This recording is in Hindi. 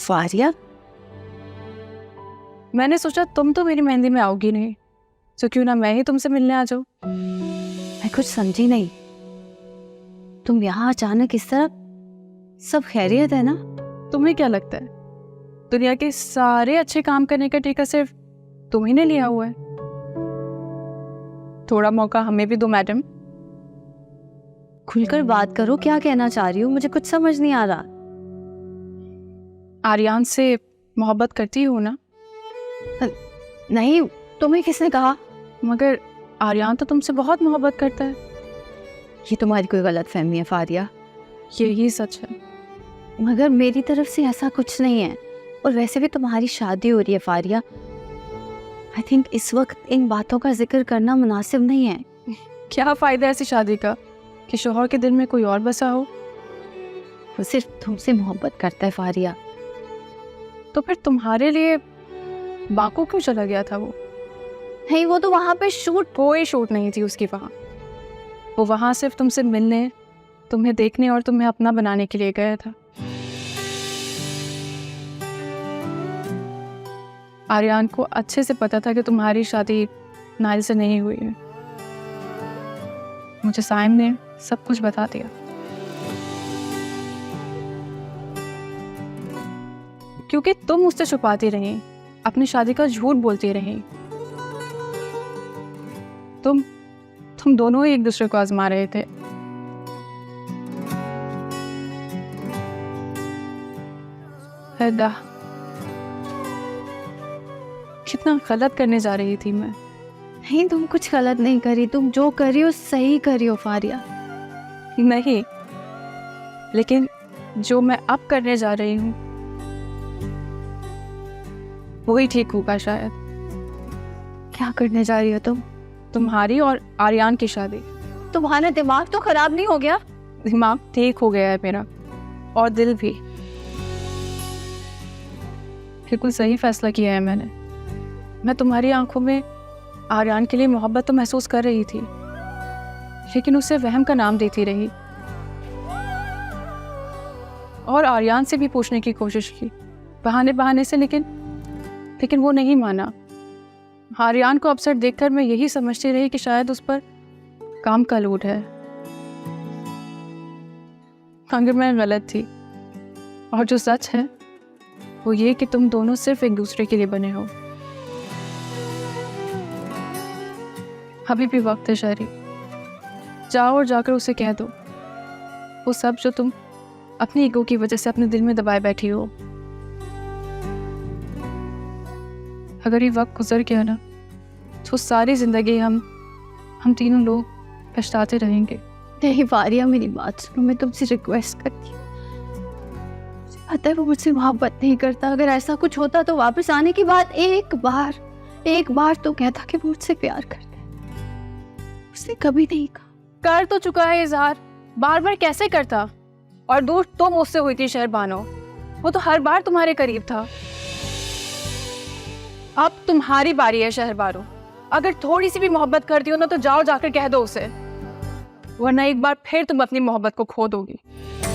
फारिया, मैंने सोचा तुम तो मेरी मेहंदी में आओगी नहीं, तो क्यों ना मैं ही तुमसे मिलने आ जाऊं। मैं कुछ समझी नहीं, तुम यहाँ अचानक इस तरह? सब खैरियत है ना? तुम्हें क्या लगता है दुनिया के सारे अच्छे काम करने का ठेका सिर्फ तुम ही ने लिया हुआ है? थोड़ा मौका हमें भी दो मैडम। खुलकर बात करो, क्या कहना चाह रही हो? मुझे कुछ समझ नहीं आ रहा। आर्यन से मोहब्बत करती हो ना? नहीं, तुम्हें किसने कहा? मगर आर्यन तो तुमसे बहुत मोहब्बत करता है। ये तुम्हारी कोई गलत फहमी है फारिया। यही सच है। मगर मेरी तरफ से ऐसा कुछ नहीं है, और वैसे भी तुम्हारी शादी हो रही है फारिया। आई थिंक इस वक्त इन बातों का जिक्र करना मुनासिब नहीं है। क्या फायदा ऐसी शादी का कि शौहर के दिल में कोई और बसा हो? वो सिर्फ तुमसे मोहब्बत करता है फारिया। तो फिर तुम्हारे लिए बाकू क्यों चला गया था वो? नहीं, वो तो वहां पे शूट। कोई शूट नहीं थी उसकी वहां। वो वहां सिर्फ तुमसे मिलने, तुम्हें देखने और तुम्हें अपना बनाने के लिए गया था। आर्यन को अच्छे से पता था कि तुम्हारी शादी नाइल से नहीं हुई है। मुझे साइम ने सब कुछ बता दिया। क्योंकि तुम मुझसे छुपाती रही, अपनी शादी का झूठ बोलती रही। तुम दोनों ही एक दूसरे को आजमा रहे थे। कितना गलत करने जा रही थी मैं। नहीं, तुम कुछ गलत नहीं करी, तुम जो करी हो सही करी हो फारिया। नहीं, लेकिन जो मैं अब करने जा रही हूँ वही ठीक होगा शायद। क्या करने जा रही हो तुम? तुम्हारी और आर्यन की शादी। तुम्हारा दिमाग तो खराब नहीं हो गया? दिमाग ठीक हो गया है मेरा, और दिल भी। बिल्कुल सही फैसला किया है मैंने। मैं तुम्हारी आंखों में आर्यन के लिए मोहब्बत तो महसूस कर रही थी, लेकिन उसे वहम का नाम देती रही और आर्यन से भी पूछने की कोशिश की बहाने से, लेकिन वो नहीं माना। आर्यन को अपसेट देखकर मैं यही समझती रही कि शायद उस पर काम का लोड है। अगर मैं गलत थी, और जो सच है वो ये कि तुम दोनों सिर्फ एक दूसरे के लिए बने हो। अभी भी वक्त है शहरी, जाओ और जाकर उसे कह दो वो सब जो तुम अपनी ईगो की वजह से अपने दिल में दबाए बैठी हो। अगर ये वक्त गुजर गया ना, तो सारी जिंदगी हम तीनों लोग पछताते रहेंगे। नहीं फारिया, मेरी बात सुनो, मैं तुमसे रिक्वेस्ट करती हूँ। मुझे पता है वो मुझसे मोहब्बत नहीं करता। अगर ऐसा कुछ होता तो वापस आने के बाद एक बार तो कहता कि वो मुझसे प्यार करता है। उसने कभी नहीं कहा। कर तो चुका है इजहार, बार बार कैसे करता? और दूर तो मुझसे हुई थी शहरबानो, वो तो हर बार तुम्हारे करीब था। अब तुम्हारी बारी है शहरबानो। अगर थोड़ी सी भी मोहब्बत करती हो ना, तो जाओ जाकर कह दो उसे, वरना एक बार फिर तुम अपनी मोहब्बत को खो दोगी।